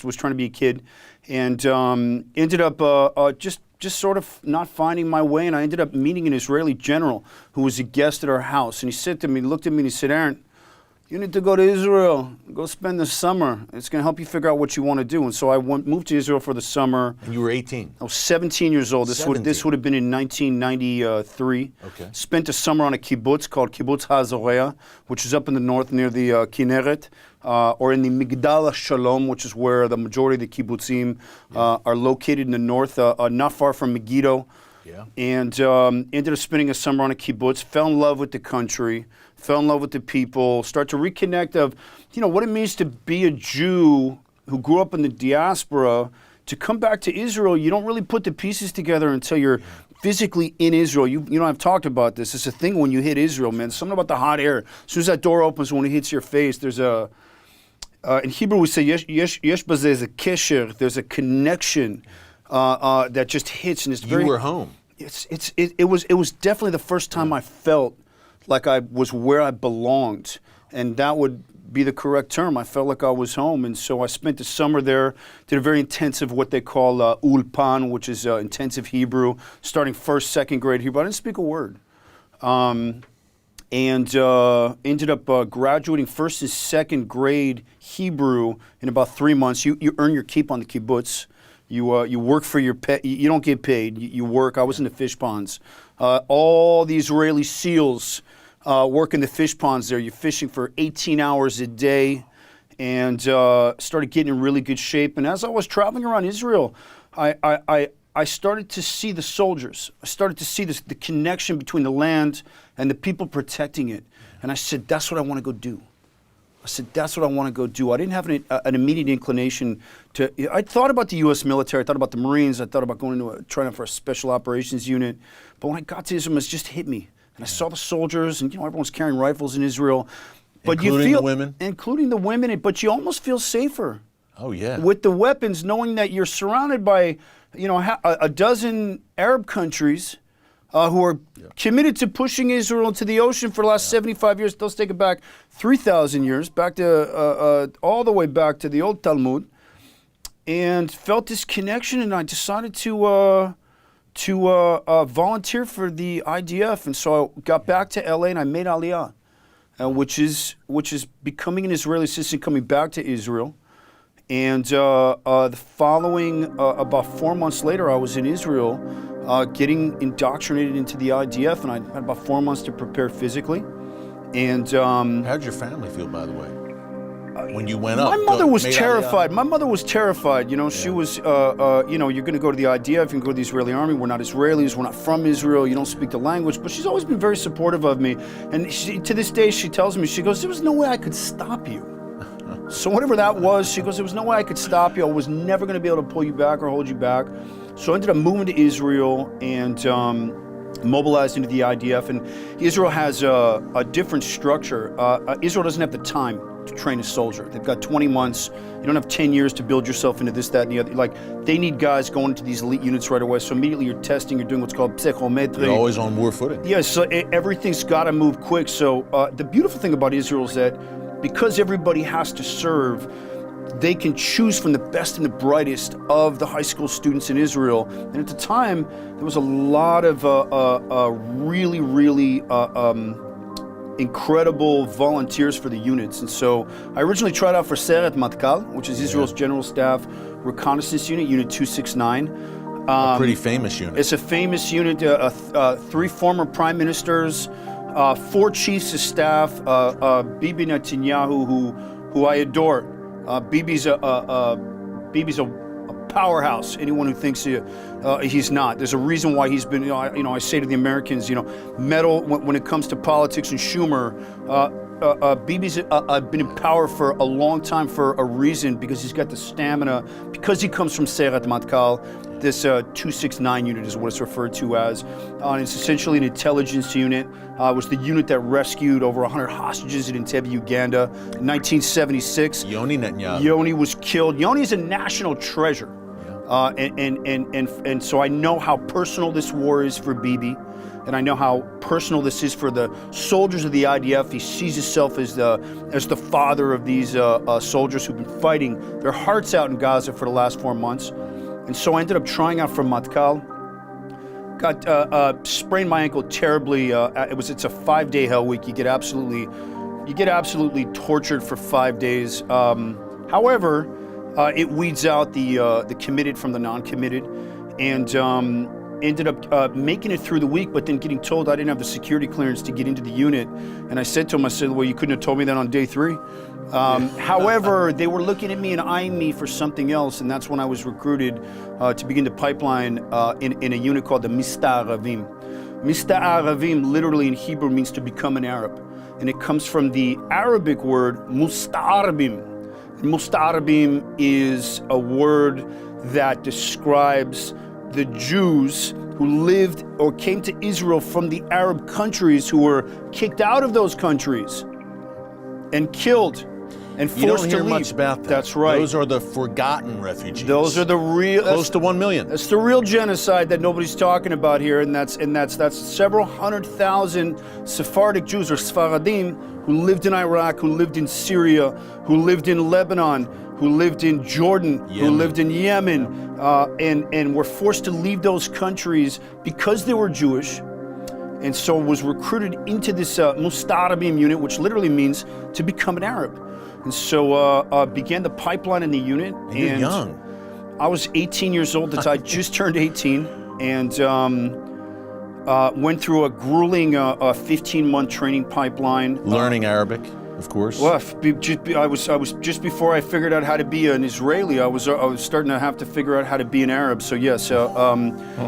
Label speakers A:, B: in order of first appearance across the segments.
A: was trying to be a kid, and ended up just sort of not finding my way. And I ended up meeting an Israeli general who was a guest at our house. And he said to me, looked at me, and he said, "Aaron, you need to go to Israel. Go spend the summer. It's going to help you figure out what you want to do." And so I moved to Israel for the summer.
B: And you were 18?
A: I was 17 years old. This would have been in 1993.
B: Okay.
A: Spent a summer on a kibbutz called Kibbutz HaZorea, which is up in the north near the Kinneret, or in the Migdal Shalom, which is where the majority of the kibbutzim are located in the north, not far from Megiddo.
B: Yeah.
A: And ended up spending a summer on a kibbutz, fell in love with the country, fell in love with the people, start to reconnect of, what it means to be a Jew who grew up in the diaspora, to come back to Israel. You don't really put the pieces together until you're physically in Israel. You know, I've talked about this. It's a thing when you hit Israel, man. Something about the hot air. As soon as that door opens, when it hits your face, there's a, in Hebrew we say, yesh bazeh, is a kesher. There's a connection that just hits, and it's very.
B: You were home.
A: It was definitely the first time I felt like I was where I belonged, and that would be the correct term. I felt like I was home, and so I spent the summer there, did a very intensive, what they call ulpan, which is intensive Hebrew, starting first, second grade Hebrew. I didn't speak a word. And ended up graduating first and second grade Hebrew in about 3 months. You earn your keep on the kibbutz. You work for your pay. You don't get paid. You work. I was in the fish ponds. All the Israeli SEALs work in the fish ponds there. You're fishing for 18 hours a day, and started getting in really good shape. And as I was traveling around Israel, I started to see the soldiers. I started to see the connection between the land and the people protecting it. And I said, that's what I want to go do. I said, that's what I want to go do. I didn't have an immediate inclination to. I thought about the U.S. military. I thought about the Marines. I thought about going into training for a special operations unit. But when I got to Israel, it just hit me. And I saw the soldiers, and everyone's carrying rifles in Israel. But
B: including the women?
A: Including the women, but you almost feel safer.
B: Oh, yeah.
A: With the weapons, knowing that you're surrounded by, a dozen Arab countries who are committed to pushing Israel into the ocean for the last 75 years. Let's take it back 3,000 years, back to all the way back to the old Talmud, and felt this connection, and I decided to volunteer for the IDF. And so I got back to LA and I made Aliyah, which is becoming an Israeli citizen, coming back to Israel. And the following, about 4 months later, I was in Israel, getting indoctrinated into the IDF, and I had about 4 months to prepare physically. And
B: how did your family feel, by the way, when you went up?
A: My mother was terrified. My mother was terrified. She was, you're going to go to the IDF, you can go to the Israeli army. We're not Israelis. We're not from Israel. You don't speak the language. But she's always been very supportive of me. And to this day, she tells me, she goes, there was no way I could stop you. So whatever that was, she goes, there was no way I could stop you. I was never going to be able to pull you back or hold you back. So I ended up moving to Israel and mobilized into the IDF. And Israel has a different structure. Israel doesn't have the time to train a soldier. They've got 20 months. You don't have 10 years to build yourself into this, that, and the other. Like, they need guys going into these elite units right away. So immediately you're testing, you're doing what's called psychometry.
B: You're always on war footing.
A: Yeah, so everything's got to move quick. So the beautiful thing about Israel is that because everybody has to serve, they can choose from the best and the brightest of the high school students in Israel. And at the time, there was a lot of really incredible volunteers for the units. And so I originally tried out for Seret Matkal, which is Israel's General Staff Reconnaissance Unit, Unit 269.
B: A pretty famous unit.
A: It's a famous unit. 3 former prime ministers, 4 chiefs of staff, Bibi Netanyahu, who I adore. Bibi's a powerhouse. Anyone who thinks he's not, there's a reason why he's been. I say to the Americans, meddle when it comes to politics and Schumer. Bibi's been in power for a long time for a reason, because he's got the stamina, because he comes from Seret Matkal. This 269 unit is what it's referred to as. It's essentially an intelligence unit. It was the unit that rescued over 100 hostages in Entebbe, Uganda in 1976.
B: Yoni Netanyahu.
A: Yoni was killed. Yoni is a national treasure. And so I know how personal this war is for Bibi. and I know how personal this is for the soldiers of the IDF. He sees himself as the father of these soldiers who've been fighting their hearts out in Gaza for the last 4 months. And so I ended up trying out for Matkal. Got sprained my ankle terribly. It's a 5-day hell week. You get absolutely tortured for 5 days. However, it weeds out the committed from the non-committed, and ended up making it through the week, but then getting told I didn't have the security clearance to get into the unit. And I said to him, I said, well, you couldn't have told me that on day 3. However, they were looking at me and eyeing me for something else, and that's when I was recruited to begin the pipeline in a unit called the Mista'aravim. Mista'aravim literally in Hebrew means to become an Arab, and it comes from the Arabic word Musta'arabim. Musta'arabim is a word that describes the Jews who lived or came to Israel from the Arab countries, who were kicked out of those countries and killed and forced to leave.
B: You don't hear much about that.
A: That's right.
B: Those are the forgotten refugees.
A: Those are the real,
B: close to 1 million.
A: That's the real genocide that nobody's talking about here, and that's several 100,000 Sephardic Jews or Sfaradim who lived in Iraq, who lived in Syria, who lived in Lebanon, who lived in Jordan, who lived in Yemen, and were forced to leave those countries because they were Jewish, and so was recruited into this Musta'arabim unit, which literally means to become an Arab. And so began the pipeline in the unit.
B: And you're young.
A: I was 18 years old. I just turned 18, and went through a grueling 15-month training pipeline.
B: Learning Arabic, of course.
A: Well, I was just before I figured out how to be an Israeli. I was starting to have to figure out how to be an Arab. So yes, so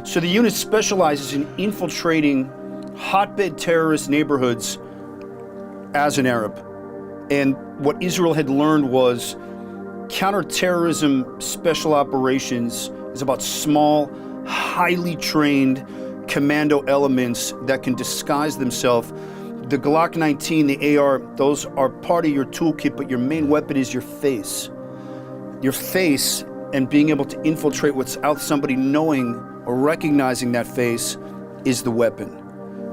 A: the unit specializes in infiltrating hotbed terrorist neighborhoods as an Arab. And what Israel had learned was counterterrorism special operations is about small, highly trained commando elements that can disguise themselves. The Glock 19, the AR, those are part of your toolkit, but your main weapon is your face. Your face, and being able to infiltrate without somebody knowing or recognizing that face is the weapon.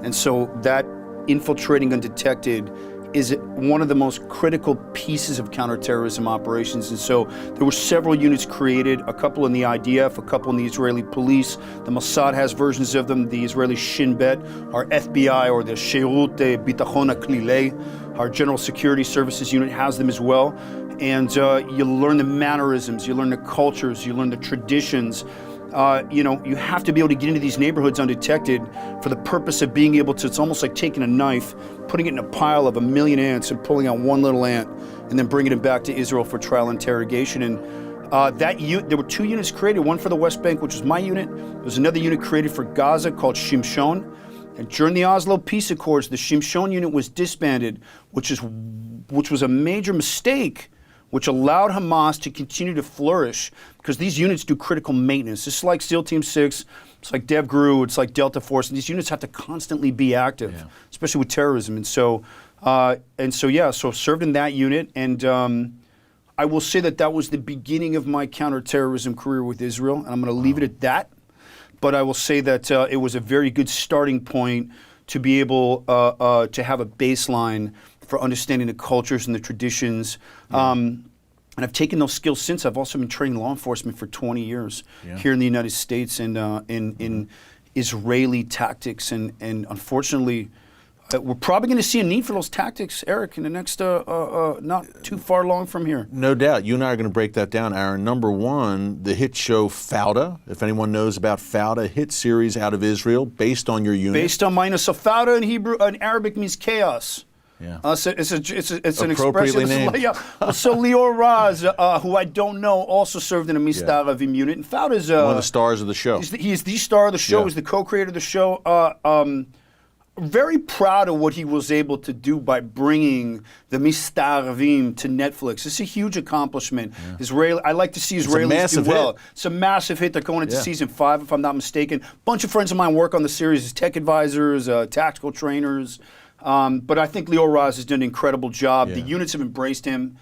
A: And so that infiltrating undetected is one of the most critical pieces of counterterrorism operations. And so there were several units created, a couple in the IDF, a couple in the Israeli police. The Mossad has versions of them. The Israeli Shin Bet, our FBI, or the Shirut Bitachon Klilei, our General Security Services unit, has them as well. And you learn the mannerisms, you learn the cultures, you learn the traditions. You have to be able to get into these neighborhoods undetected for the purpose of being able to, it's almost like taking a knife, putting it in a pile of 1 million ants and pulling out one little ant and then bringing it back to Israel for trial interrogation. And there were 2 units created, one for the West Bank, which was my unit. There was another unit created for Gaza called Shimshon. And during the Oslo Peace Accords, the Shimshon unit was disbanded, which was a major mistake, which allowed Hamas to continue to flourish, because these units do critical maintenance. It's like SEAL Team 6, it's like DevGru, it's like Delta Force, and these units have to constantly be active, especially with terrorism. And so served in that unit, and I will say that was the beginning of my counterterrorism career with Israel, and I'm going to leave it at that. But I will say that it was a very good starting point to be able to have a baseline for understanding the cultures and the traditions. And I've taken those skills since. I've also been training law enforcement for 20 years here in the United States, and in Israeli tactics. And unfortunately, we're probably going to see a need for those tactics, Eric, in the next not too far long from here.
B: No doubt. You and I are going to break that down, Aaron. Number one, the hit show Fauda. If anyone knows about Fauda, hit series out of Israel based on your unit.
A: Based on mine. So Fauda in Hebrew, in Arabic, means chaos.
B: Yeah.
A: So it's an
B: Appropriately
A: expression.
B: named.
A: So Lior Raz, who I don't know, also served in a Mista'aravim unit. And Fauda is
B: one of the stars of the show.
A: He is the star of the show. He's the co-creator of the show. Very proud of what he was able to do by bringing the Mista'aravim to Netflix. It's a huge accomplishment. I like to see Israelis do well. It's a massive hit. They're going into season 5, if I'm not mistaken. A bunch of friends of mine work on the series as tech advisors, tactical trainers. But I think Lior Raz has done an incredible job. The units have embraced him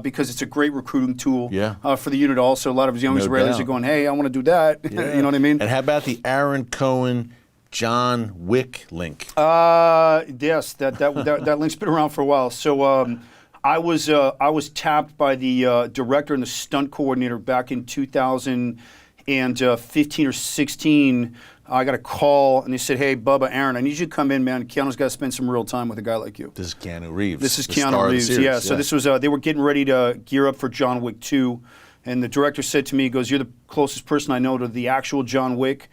A: because it's a great recruiting tool for the unit also. A lot of young Israelis are going, hey, I want to do that. You know what I mean?
B: And how about the Aaron Cohen John Wick link.
A: Yes, that link's been around for a while. So I was tapped by the director and the stunt coordinator back in 2015 or 16. I got a call and they said, "Hey, Bubba, Aaron, I need you to come in, man. Keanu's got to spend some real time with a guy like you."
B: This is Keanu Reeves.
A: This is
B: the
A: Keanu
B: star of the
A: Reeves.
B: series.
A: Yeah. So this was they were getting ready to gear up for John Wick 2. And the director said to me, he goes, "You're the closest person I know to the actual John Wick,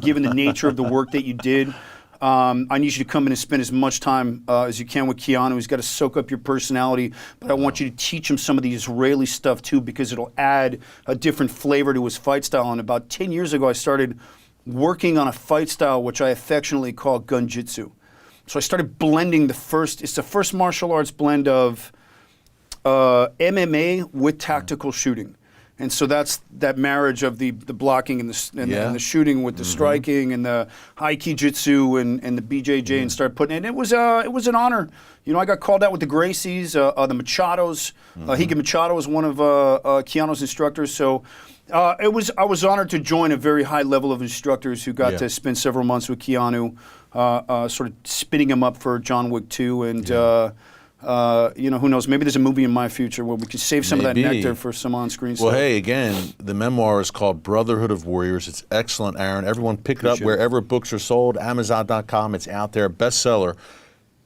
A: given the nature of the work that you did. I need you to come in and spend as much time as you can with Keanu. He's got to soak up your personality, but I want you to teach him some of the Israeli stuff too, because it'll add a different flavor to his fight style." And about 10 years ago, I started working on a fight style which I affectionately call gunjitsu. So I started blending it's the first martial arts blend of MMA with tactical shooting. And so that's that marriage of the blocking and the shooting with the striking and the Aikijitsu and the BJJ and start putting it. It was an honor. You know, I got called out with the Gracies, the Machados. Higa Machado was one of Keanu's instructors. So I was honored to join a very high level of instructors who got to spend several months with Keanu, sort of spinning him up for John Wick 2 and. You know, who knows? Maybe there's a movie in my future where we could save some of that nectar for some on-screen stuff.
B: Well, hey, again, the memoir is called Brotherhood of Warriors. It's excellent, Aaron. Everyone pick it up wherever books are sold. Amazon.com. It's out there. Bestseller.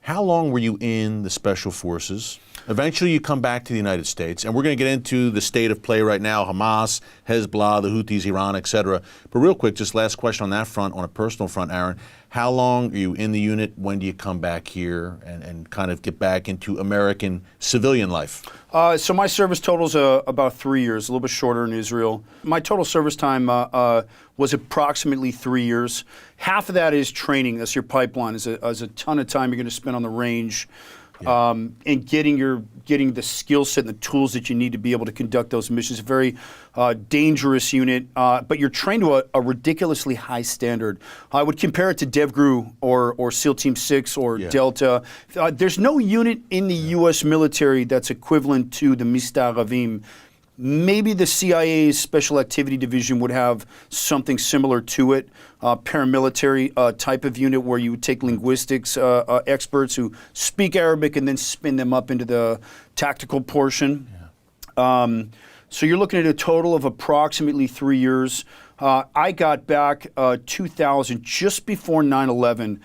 B: How long were you in the Special Forces? Eventually, you come back to the United States, and we're going to get into the state of play right now, Hamas, Hezbollah, the Houthis, Iran, et cetera. But real quick, just last question on that front, on a personal front, Aaron. How long are you in the unit? When do you come back here and kind of get back into American civilian life?
A: So my service total's about 3 years, a little bit shorter in Israel. My total service time was approximately 3 years. Half of that is training. That's your pipeline. Is a ton of time you're going to spend on the range. And getting the skill set and the tools that you need to be able to conduct those missions. A very dangerous unit, but you're trained to a ridiculously high standard. I would compare it to DevGru or SEAL Team 6 or Delta. There's no unit in the U.S. military that's equivalent to the Mistaravim. Maybe the CIA's Special Activity Division would have something similar to it, paramilitary type of unit where you would take linguistics experts who speak Arabic and then spin them up into the tactical portion. So you're looking at a total of approximately 3 years. I got back 2000, just before 9/11.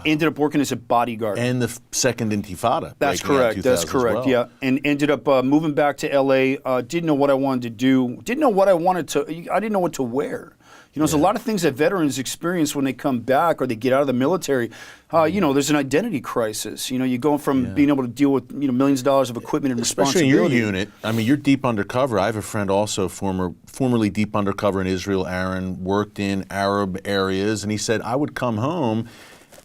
A: Ended up working as a bodyguard.
B: And the second Intifada.
A: That's correct. That's correct. Well. Yeah, and ended up moving back to L.A. Didn't know what I wanted to do. Didn't know what I wanted to. I didn't know what to wear. You know, there's a lot of things that veterans experience when they come back or they get out of the military. You know, there's an identity crisis. You know, you go from being able to deal with millions of dollars of equipment and
B: responsibility.
A: Especially
B: in your unit. I mean, you're deep undercover. I have a friend also, formerly deep undercover in Israel. Aaron worked in Arab areas, and he said I would come home.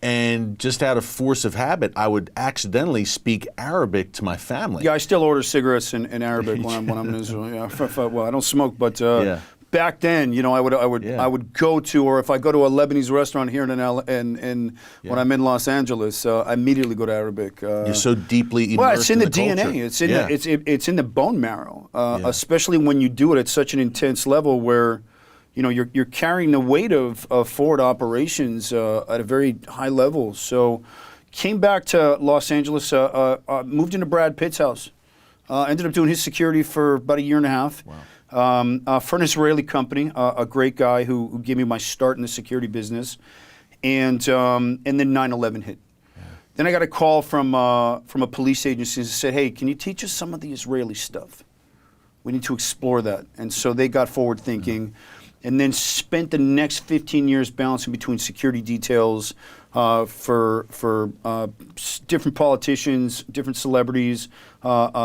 B: And just out of force of habit, I would accidentally speak Arabic to my family.
A: Yeah, I still order cigarettes in Arabic when I'm in Israel. Yeah, well, I don't smoke, but back then, you know, I would go to, or if I go to a Lebanese restaurant here when I'm in Los Angeles, I immediately go to Arabic.
B: You're so deeply immersed
A: well, it's in the
B: culture.
A: DNA. It's in the bone marrow, especially when you do it at such an intense level where. You know, you're carrying the weight of forward operations at a very high level. So, came back to Los Angeles, moved into Brad Pitt's house, ended up doing his security for about a year and a half. Wow. For an Israeli company, a great guy who gave me my start in the security business, and then 9/11 hit. Yeah. Then I got a call from a police agency that said, "Hey, can you teach us some of the Israeli stuff? We need to explore that." And so they got forward thinking. And then spent the next 15 years balancing between security details for different politicians, different celebrities,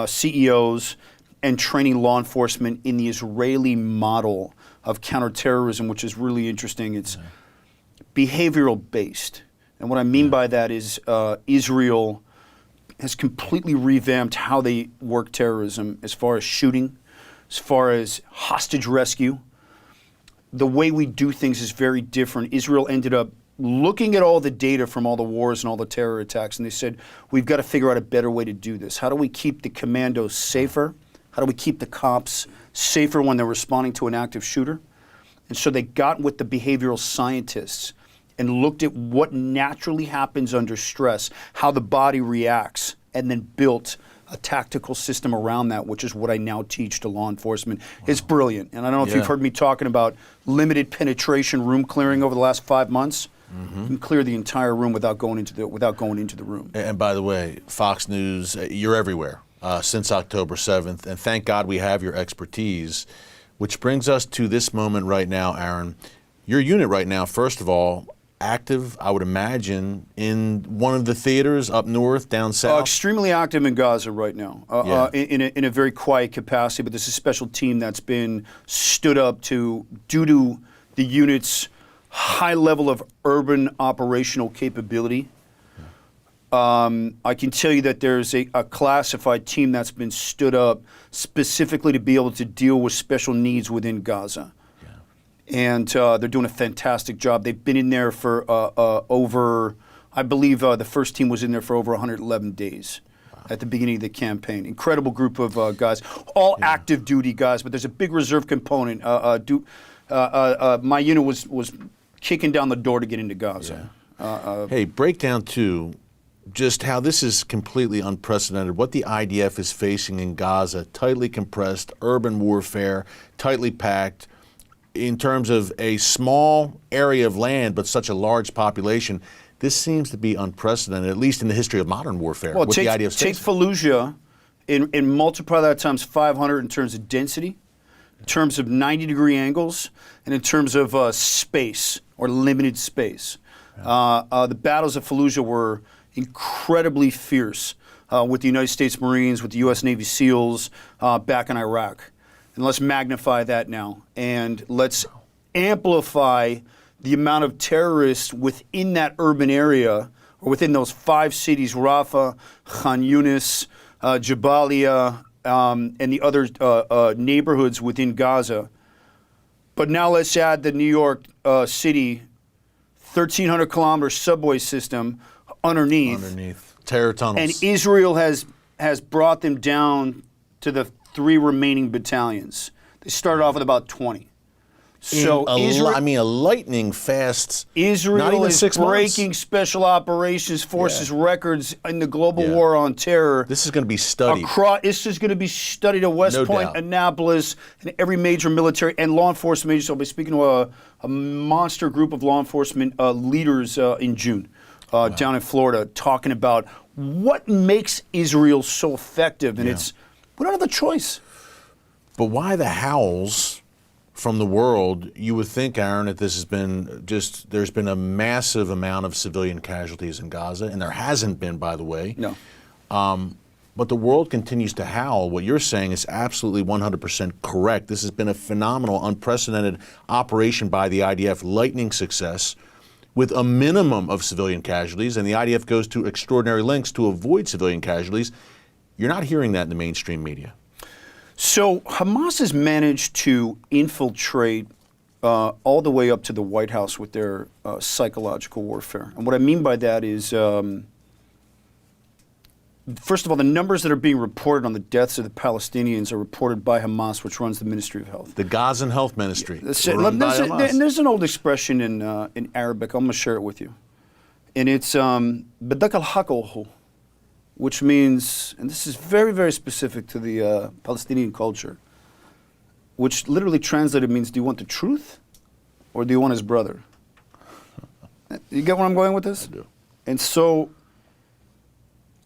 A: CEOs, and training law enforcement in the Israeli model of counterterrorism, which is really interesting. It's behavioral based. And what I mean by that is Israel has completely revamped how they work terrorism as far as shooting, as far as hostage rescue. The way we do things is very different. Israel ended up looking at all the data from all the wars and all the terror attacks, and they said, we've got to figure out a better way to do this. How do we keep the commandos safer? How do we keep the cops safer when they're responding to an active shooter? And so they got with the behavioral scientists and looked at what naturally happens under stress, how the body reacts, and then built a tactical system around that, which is what I now teach to law enforcement. Wow. It's brilliant. And I don't know if you've heard me talking about limited penetration room clearing over the last 5 months. You can clear the entire room without going into the room.
B: And by the way, Fox News, you're everywhere since October 7th, and thank God we have your expertise, which brings us to this moment right now, Aaron. Your unit right now, first of all, active, I would imagine, in one of the theaters up north, down south?
A: Extremely active in Gaza right now, in a very quiet capacity, but there's a special team that's been stood up due to the unit's high level of urban operational capability. I can tell you that there's a classified team that's been stood up specifically to be able to deal with special needs within Gaza. And they're doing a fantastic job. They've been in there for over, I believe the first team was in there for over 111 days at the beginning of the campaign. Incredible group of guys, all active duty guys, but there's a big reserve component. My unit was kicking down the door to get into Gaza.
B: Hey, break down too just how this is completely unprecedented, what the IDF is facing in Gaza, tightly compressed, urban warfare, tightly packed, in terms of a small area of land but such a large population. This seems to be unprecedented, at least in the history of modern warfare.
A: Well, take Fallujah and multiply that times 500 in terms of density, in terms of 90-degree angles, and in terms of space or limited space. The battles of Fallujah were incredibly fierce with the United States Marines, with the U.S. Navy SEALs back in Iraq. And let's magnify that now, and let's amplify the amount of terrorists within that urban area, or within those 5 cities, Rafah, Khan Yunis, Jabalia, and the other neighborhoods within Gaza. But now let's add the New York City 1,300-kilometer subway system underneath.
B: Terror tunnels.
A: And Israel has brought them down to the 3 remaining battalions. They started off with about 20. So
B: a lightning fast.
A: Israel
B: not even
A: is
B: 6
A: breaking
B: months.
A: Special Operations Forces records in the global war on terror.
B: This is going to be studied.
A: This is going to be studied at West Point,
B: doubt.
A: Annapolis, and every major military and law enforcement agency. I'll be speaking to a monster group of law enforcement leaders in June down in Florida, talking about what makes Israel so effective. And we don't have the choice.
B: But why the howls from the world? You would think, Aaron, that this has been there's been a massive amount of civilian casualties in Gaza, and there hasn't been, by the way.
A: No.
B: But the world continues to howl. What you're saying is absolutely 100% correct. This has been a phenomenal, unprecedented operation by the IDF, lightning success, with a minimum of civilian casualties, and the IDF goes to extraordinary lengths to avoid civilian casualties. You're not hearing that in the mainstream media.
A: So Hamas has managed to infiltrate all the way up to the White House with their psychological warfare. And what I mean by that is, first of all, the numbers that are being reported on the deaths of the Palestinians are reported by Hamas, which runs the Ministry of Health.
B: The Gazan Health Ministry.
A: There's an old expression in Arabic. I'm going to share it with you. And it's "Badak al-Haqohu," which means, and this is very, very specific to the Palestinian culture, which literally translated means, do you want the truth or do you want his brother? You get where I'm going with this?
B: I do.
A: And so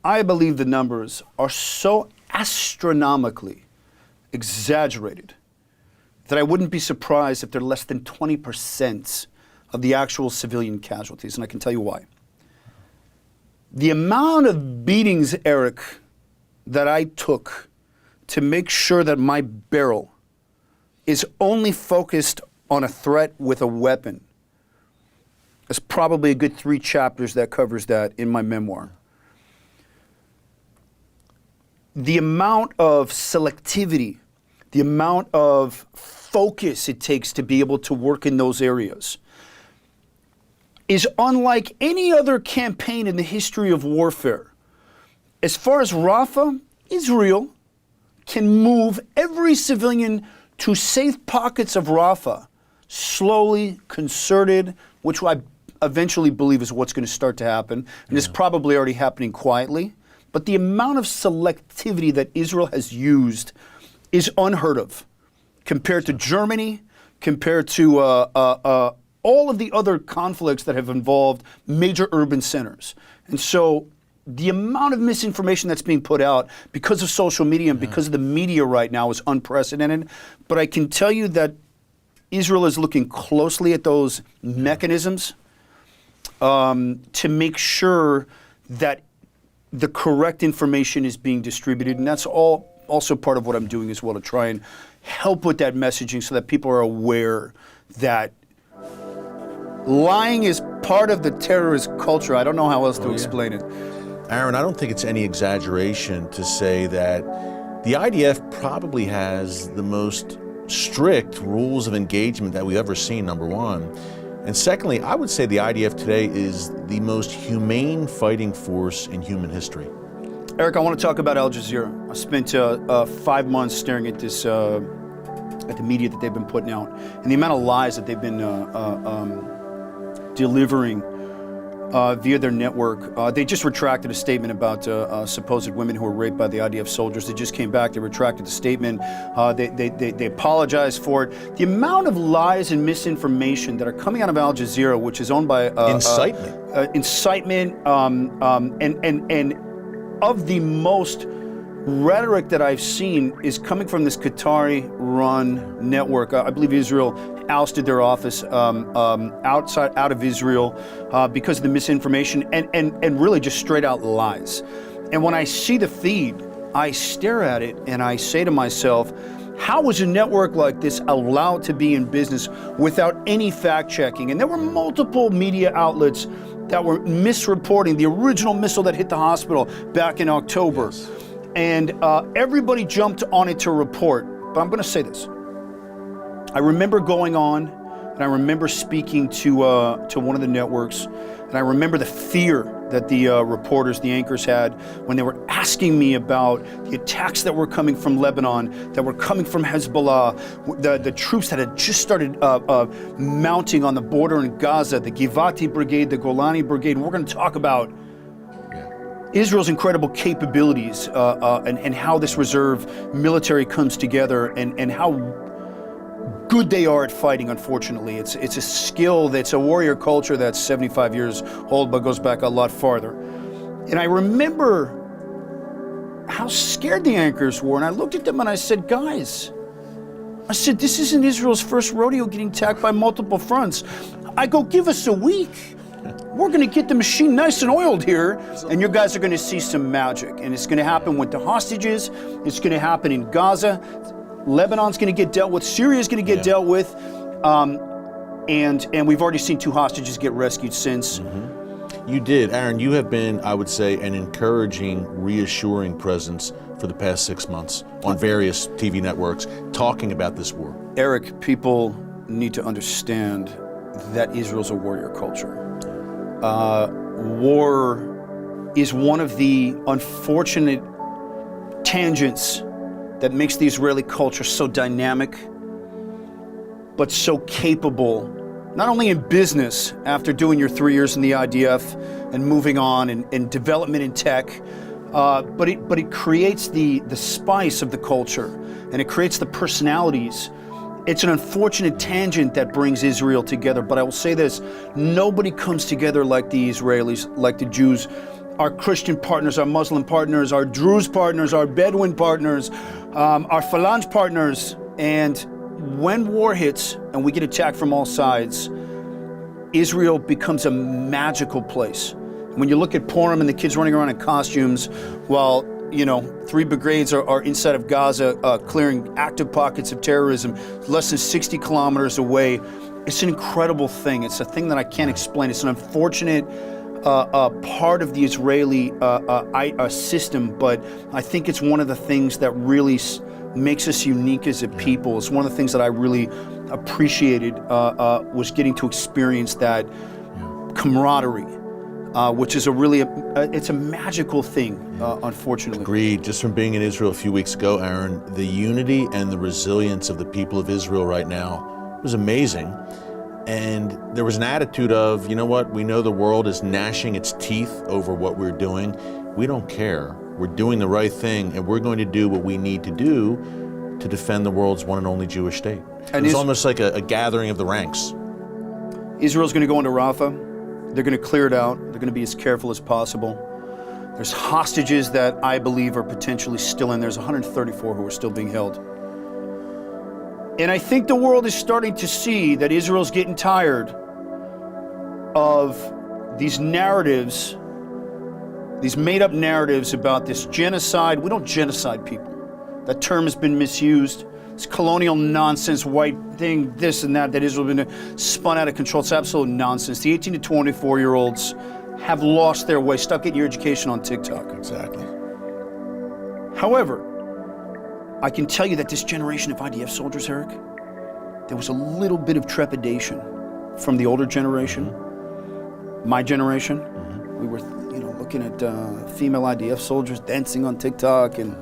A: I believe the numbers are so astronomically exaggerated that I wouldn't be surprised if they're less than 20% of the actual civilian casualties, and I can tell you why. The amount of beatings, Eric, that I took to make sure that my barrel is only focused on a threat with a weapon is probably a good 3 chapters that covers that in my memoir. The amount of selectivity, the amount of focus it takes to be able to work in those areas is unlike any other campaign in the history of warfare. As far as Rafah, Israel can move every civilian to safe pockets of Rafah, slowly, concerted, which eventually believe is what's going to start to happen, and it's probably already happening quietly. But the amount of selectivity that Israel has used is unheard of compared to Germany, compared to all of the other conflicts that have involved major urban centers. And so the amount of misinformation that's being put out because of social media and because of the media right now is unprecedented. But I can tell you that Israel is looking closely at those mechanisms to make sure that the correct information is being distributed. And that's also part of what I'm doing as well, to try and help with that messaging so that people are aware that lying is part of the terrorist culture. I don't know how else to explain it.
B: Aaron, I don't think it's any exaggeration to say that the IDF probably has the most strict rules of engagement that we've ever seen, number one. And secondly, I would say the IDF today is the most humane fighting force in human history.
A: Eric, I want to talk about Al Jazeera. I spent 5 months staring at this, at the media that they've been putting out, and the amount of lies that they've been delivering via their network. They just retracted a statement about supposed women who were raped by the IDF soldiers. They just came back. They retracted the statement. They apologized for it. The amount of lies and misinformation that are coming out of Al Jazeera, which is owned by incitement, and of the most rhetoric that I've seen is coming from this Qatari-run network. I believe Israel ousted their office out of Israel because of the misinformation and really just straight out lies. And when I see the feed, I stare at it and I say to myself, how is a network like this allowed to be in business without any fact checking? And there were multiple media outlets that were misreporting the original missile that hit the hospital back in October. Yes. And everybody jumped on it to report. But I'm going to say this. I remember going on, and I remember speaking to one of the networks, and I remember the fear that the reporters, the anchors had when they were asking me about the attacks that were coming from Lebanon, that were coming from Hezbollah, the troops that had just started mounting on the border in Gaza, the Givati Brigade, the Golani Brigade. And we're going to talk about Israel's incredible capabilities and how this reserve military comes together and how good they are at fighting. Unfortunately, it's a skill that's a warrior culture that's 75 years old but goes back a lot farther. And I remember how scared the anchors were, and I looked at them and I said, guys, I said, this isn't Israel's first rodeo getting attacked by multiple fronts. I go, give us a week. We're going to get the machine nice and oiled here, and you guys are going to see some magic. And it's going to happen with the hostages. It's going to happen in Gaza. Lebanon's going to get dealt with. Syria's going to get dealt with. And we've already seen 2 hostages get rescued since.
B: Mm-hmm. You did. Aaron, you have been, I would say, an encouraging, reassuring presence for the past 6 months on various TV networks talking about this war.
A: Eric, people need to understand that Israel's a warrior culture. War is one of the unfortunate tangents that makes the Israeli culture so dynamic, but so capable, not only in business after doing your 3 years in the IDF and moving on and development in tech, but it creates the spice of the culture, and it creates the personalities. It's an unfortunate tangent that brings Israel together, but I will say this, nobody comes together like the Israelis, like the Jews, our Christian partners, our Muslim partners, our Druze partners, our Bedouin partners, our Phalange partners. And when war hits and we get attacked from all sides, Israel becomes a magical place. When you look at Purim and the kids running around in costumes while 3 brigades are inside of Gaza clearing active pockets of terrorism less than 60 kilometers away, it's an incredible thing. It's a thing that I can't explain. It's an unfortunate part of the Israeli system, but I think it's one of the things that really makes us unique as a people. It's one of the things that I really appreciated was getting to experience that camaraderie, which is it's a magical thing, unfortunately.
B: Agreed. Just from being in Israel a few weeks ago, Aaron, the unity and the resilience of the people of Israel right now was amazing. And there was an attitude of, you know what, we know the world is gnashing its teeth over what we're doing. We don't care. We're doing the right thing, and we're going to do what we need to do to defend the world's one and only Jewish state. And it's almost like a gathering of the ranks.
A: Israel's going to go into Rafah. They're going to clear it out. They're going to be as careful as possible. There's hostages that I believe are potentially still in. There's 134 who are still being held. And I think the world is starting to see that Israel's getting tired of these narratives, these made-up narratives about this genocide. We don't genocide people. That term has been misused. It's colonial nonsense, white thing, this and that Israel has been spun out of control. It's absolute nonsense. The 18 to 24-year-olds have lost their way. Stop getting your education on TikTok.
B: Exactly.
A: However, I can tell you that this generation of IDF soldiers, Eric, there was a little bit of trepidation from the older generation, my generation. We were, looking at female IDF soldiers dancing on TikTok and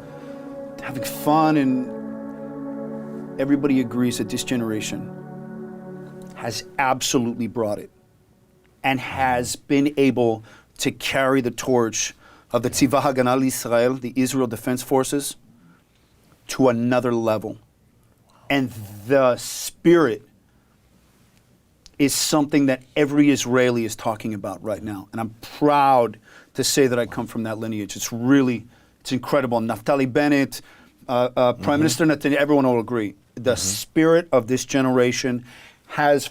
A: having fun, and everybody agrees that this generation has absolutely brought it and has been able to carry the torch of the Tzivah Haganah L'Israel, the Israel Defense Forces, to another level. And the spirit is something that every Israeli is talking about right now. And I'm proud to say that I come from that lineage. It's incredible. Naftali Bennett, Prime Minister Netanyahu, everyone will agree. The spirit of this generation has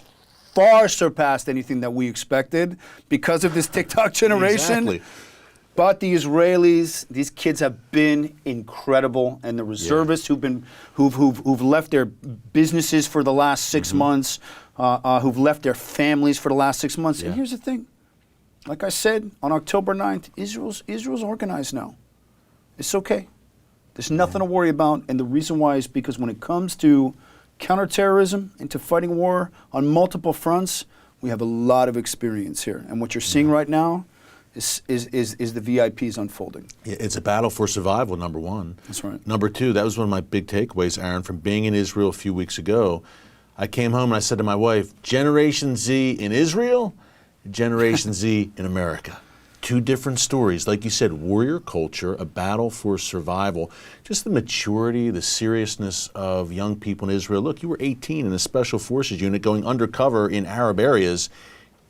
A: far surpassed anything that we expected because of this TikTok generation.
B: Exactly.
A: But the Israelis, these kids have been incredible, and the reservists who've left their businesses for the last 6 months, who've left their families for the last 6 months. And here's the thing, like I said, on October 9th, Israel's organized now. It's okay. There's nothing to worry about, and the reason why is because when it comes to counterterrorism and to fighting war on multiple fronts, we have a lot of experience here. And what you're seeing right now is the VIPs unfolding.
B: It's a battle for survival, number one.
A: That's right.
B: Number two, that was one of my big takeaways, Aaron, from being in Israel a few weeks ago. I came home and I said to my wife, Generation Z in Israel, Generation Z in America. Two different stories. Like you said, warrior culture, a battle for survival. Just the maturity, the seriousness of young people in Israel. Look, you were 18 in a Special Forces unit going undercover in Arab areas.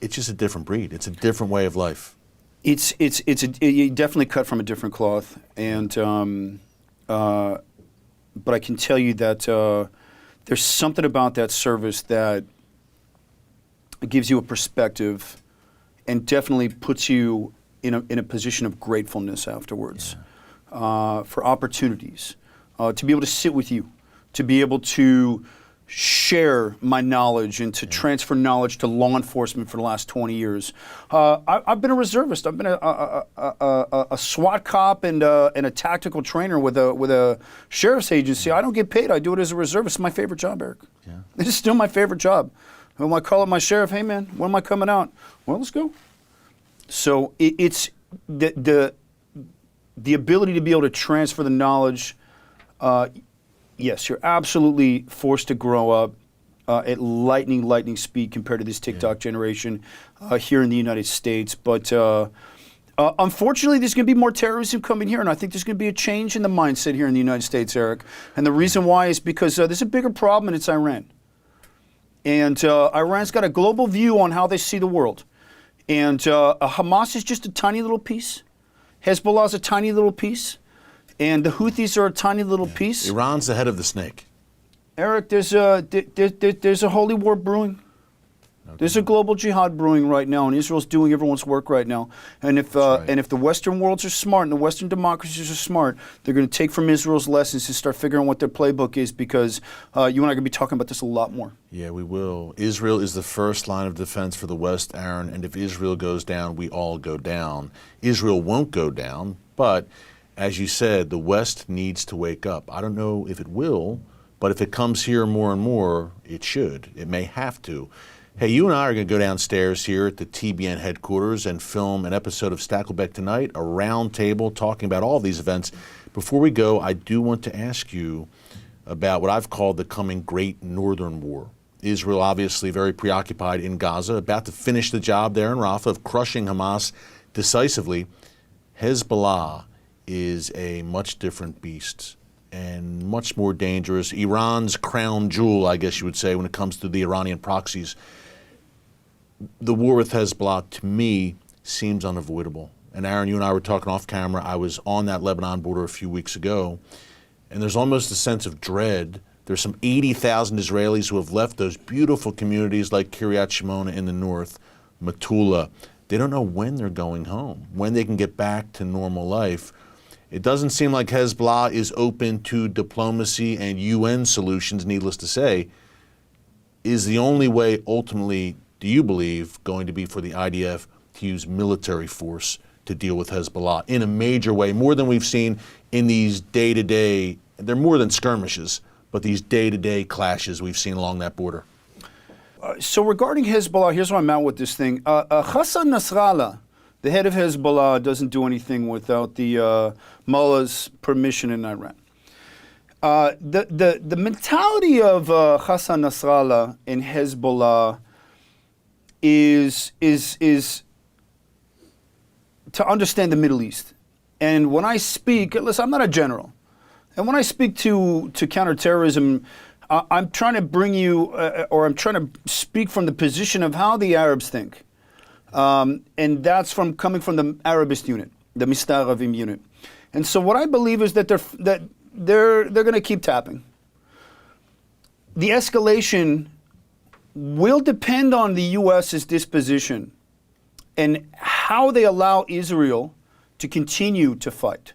B: It's just a different breed. It's a different way of life.
A: You definitely cut from a different cloth, and but I can tell you that there's something about that service that gives you a perspective, and definitely puts you in a position of gratefulness afterwards, for opportunities, to be able to sit with you, to be able to share my knowledge and to transfer knowledge to law enforcement for the last 20 years. I've been a reservist. I've been a SWAT cop and a tactical trainer with a sheriff's agency. I don't get paid. I do it as a reservist. It's my favorite job, Eric. Yeah. It's still my favorite job. When I call up my sheriff, hey man, when am I coming out? Well, let's go. So it's the ability to be able to transfer the knowledge. Yes, you're absolutely forced to grow up at lightning speed compared to this TikTok generation here in the United States. But unfortunately, there's going to be more terrorism coming here, and I think there's going to be a change in the mindset here in the United States, Eric. And the reason why is because there's a bigger problem, and it's Iran. And Iran's got a global view on how they see the world. And Hamas is just a tiny little piece. Hezbollah is a tiny little piece. And the Houthis are a tiny little piece.
B: Iran's the head of the snake.
A: Eric, there's a holy war brewing. Okay. There's a global jihad brewing right now, and Israel's doing everyone's work right now. And if the Western worlds are smart and the Western democracies are smart, they're going to take from Israel's lessons and start figuring out what their playbook is, because you and I are going to be talking about this a lot more.
B: Yeah, we will. Israel is the first line of defense for the West, Aaron, and if Israel goes down, we all go down. Israel won't go down, but as you said, the West needs to wake up. I don't know if it will, but if it comes here more and more, it should. It may have to. Hey, you and I are going to go downstairs here at the TBN headquarters and film an episode of Stakelbeck Tonight, a round table talking about all of these events. Before we go, I do want to ask you about what I've called the coming Great Northern War. Israel obviously very preoccupied in Gaza, about to finish the job there in Rafah of crushing Hamas decisively. Hezbollah is a much different beast and much more dangerous. Iran's crown jewel, I guess you would say, when it comes to the Iranian proxies. The war with Hezbollah, to me, seems unavoidable. And Aaron, you and I were talking off camera. I was on that Lebanon border a few weeks ago, and there's almost a sense of dread. There's some 80,000 Israelis who have left those beautiful communities like Kiryat Shimona in the north, Metula. They don't know when they're going home, when they can get back to normal life. It doesn't seem like Hezbollah is open to diplomacy and UN solutions, needless to say. Is the only way ultimately, do you believe, going to be for the IDF to use military force to deal with Hezbollah in a major way, more than we've seen in these day-to-day, they're more than skirmishes, but these day-to-day clashes we've seen along that border?
A: So regarding Hezbollah, here's where I'm at with this thing. Hassan Nasrallah, the head of Hezbollah, doesn't do anything without the mullah's permission in Iran. The mentality of Hassan Nasrallah in Hezbollah is to understand the Middle East. And when I speak, listen, I'm not a general. And when I speak to counterterrorism, I'm trying to bring you, or I'm trying to speak from the position of how the Arabs think. And that's coming from the Arabist unit, the Mistaravim unit. And so what I believe is that they're going to keep tapping. The escalation will depend on the U.S.'s disposition and how they allow Israel to continue to fight.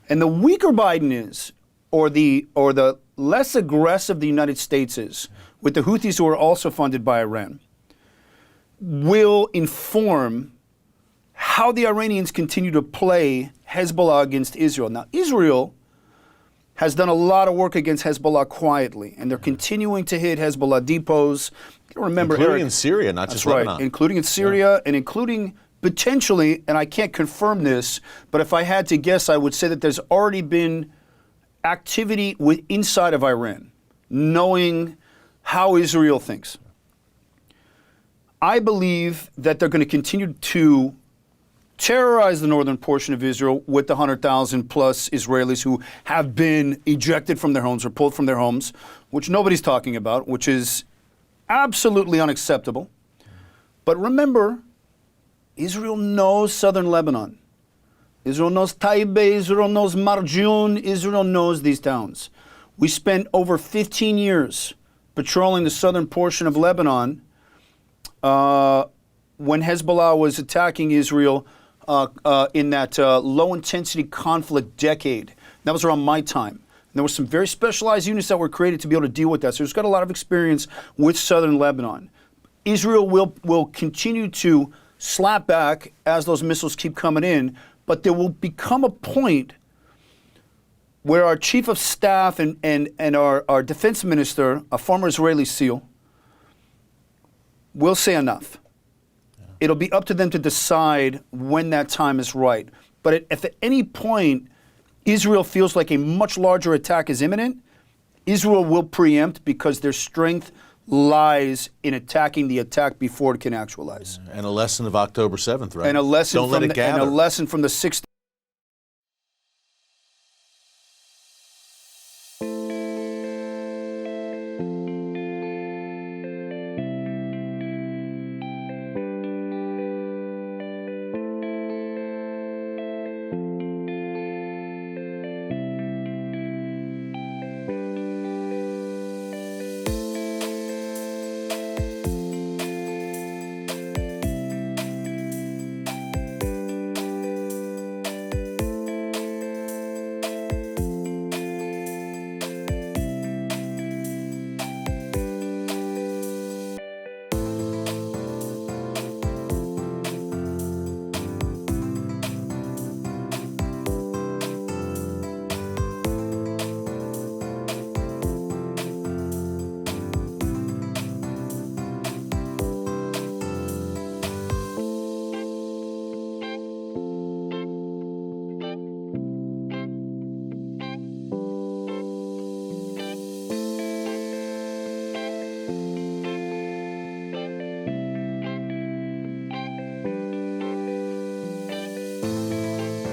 A: And the weaker Biden is, or the less aggressive the United States is, with the Houthis who are also funded by Iran, will inform how the Iranians continue to play Hezbollah against Israel. Now, Israel has done a lot of work against Hezbollah quietly, and they're continuing to hit Hezbollah depots. Remember,
B: including
A: Eric,
B: in Syria, not just
A: right,
B: Lebanon.
A: including in Syria, and including potentially, and I can't confirm this, but if I had to guess, I would say that there's already been activity inside of Iran, knowing how Israel thinks. I believe that they're going to continue to terrorize the northern portion of Israel with the 100,000 plus Israelis who have been ejected from their homes or pulled from their homes, which nobody's talking about, which is absolutely unacceptable. But remember, Israel knows southern Lebanon. Israel knows Taibe, Israel knows Marjun, Israel knows these towns. We spent over 15 years patrolling the southern portion of Lebanon when Hezbollah was attacking Israel in that low-intensity conflict decade. That was around my time. And there were some very specialized units that were created to be able to deal with that. So it's got a lot of experience with southern Lebanon. Israel will continue to slap back as those missiles keep coming in, but there will become a point where our chief of staff and our defense minister, a former Israeli SEAL, will say enough. Yeah. It'll be up to them to decide when that time is right. But if at any point Israel feels like a much larger attack is imminent, Israel will preempt because their strength lies in attacking the attack before it can actualize.
B: And a lesson of October 7th, right?
A: And a lesson
B: Don't let it gather.
A: And a lesson from the 6th